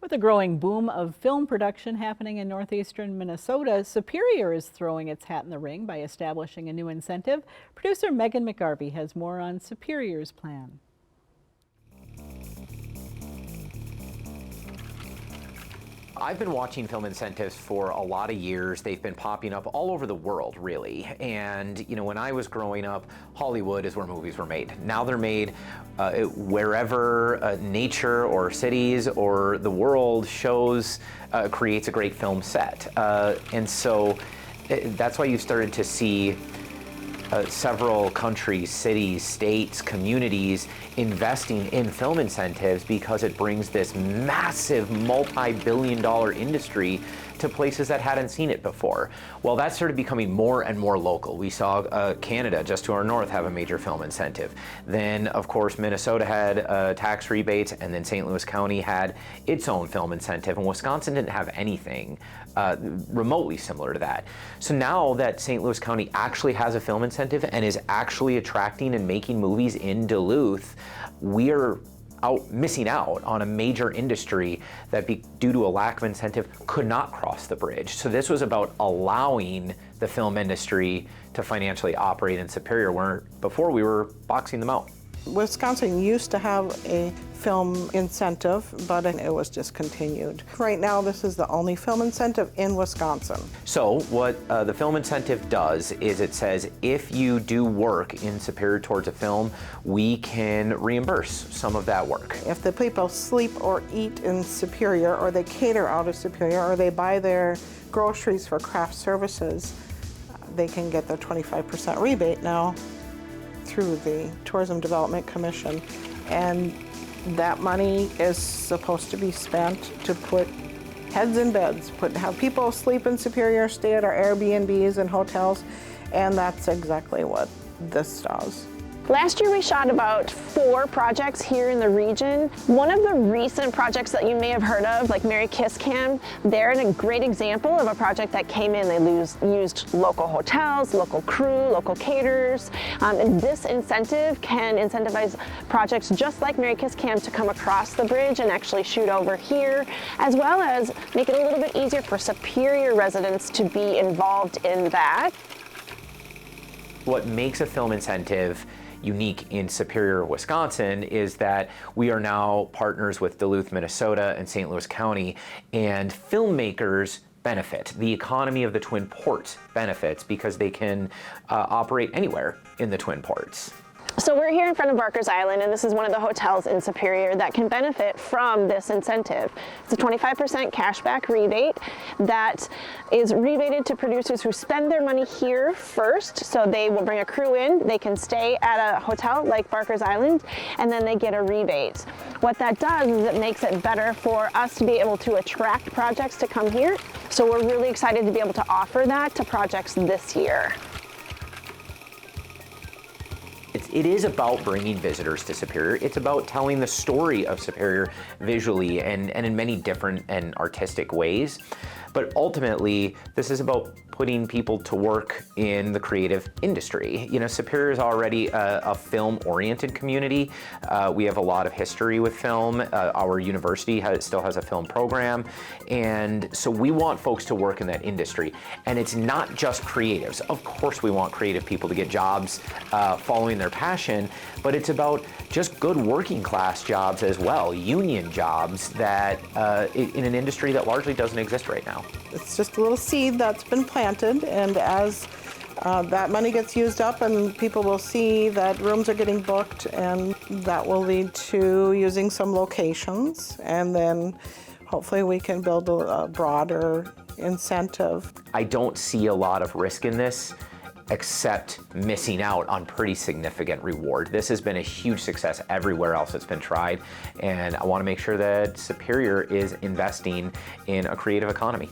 With a growing boom of film production happening in northeastern Minnesota, Superior is throwing its hat in the ring by establishing a new incentive. Producer Megan McGarvey has more on Superior's plan. I've been watching film incentives for a lot of years. They've been popping up all over the world, really. And, you know, when I was growing up, Hollywood is where movies were made. Now they're made wherever nature or cities or the world shows, creates a great film set. And so that's why you started to see several countries, cities, states, communities investing in film incentives because it brings this massive multi-billion-dollar industry to places that hadn't seen it before. Well, that started becoming more and more local. We saw Canada, just to our north, have a major film incentive. Then, of course, Minnesota had tax rebates, and then St. Louis County had its own film incentive, and Wisconsin didn't have anything remotely similar to that. So now that St. Louis County actually has a film incentive and is actually attracting and making movies in Duluth, we're missing out on a major industry that, due to a lack of incentive, could not cross the bridge. So this was about allowing the film industry to financially operate in Superior, where before we were boxing them out. Wisconsin used to have a film incentive, but it was discontinued. Right now, this is the only film incentive in Wisconsin. So what the film incentive does is it says if you do work in Superior towards a film, we can reimburse some of that work. If the people sleep or eat in Superior, or they cater out of Superior, or they buy their groceries for craft services, they can get their 25% rebate now through the Tourism Development Commission. And that money is supposed to be spent to put heads in beds, have people sleep in Superior, stay at our Airbnbs and hotels, and that's exactly what this does. Last year we shot about 4 projects here in the region. One of the recent projects that you may have heard of, like Merry Kiss Cam, they're a great example of a project that came in. They used local hotels, local crew, local caterers, and this incentive can incentivize projects just like Merry Kiss Cam to come across the bridge and actually shoot over here, as well as make it a little bit easier for Superior residents to be involved in that. What makes a film incentive unique in Superior, Wisconsin, is that we are now partners with Duluth, Minnesota and St. Louis County, and filmmakers benefit. The economy of the Twin Ports benefits because they can operate anywhere in the Twin Ports. So we're here in front of Barker's Island, and this is one of the hotels in Superior that can benefit from this incentive. It's a 25% cashback rebate that is rebated to producers who spend their money here first. So they will bring a crew in, they can stay at a hotel like Barker's Island, and then they get a rebate. What that does is it makes it better for us to be able to attract projects to come here. So we're really excited to be able to offer that to projects this year. It is about bringing visitors to Superior. It's about telling the story of Superior visually and in many different and artistic ways. But ultimately, this is about putting people to work in the creative industry. You know, Superior is already a film-oriented community. We have a lot of history with film. Our university still has a film program. And so we want folks to work in that industry. And it's not just creatives. Of course, we want creative people to get jobs following their passion, but it's about just good working class jobs as well, union jobs that in an industry that largely doesn't exist right now. It's just a little seed that's been planted, and as that money gets used up and people will see that rooms are getting booked, and that will lead to using some locations, and then hopefully we can build a broader incentive. I don't see a lot of risk in this, except missing out on pretty significant reward. This has been a huge success everywhere else it's been tried, and I want to make sure that Superior is investing in a creative economy.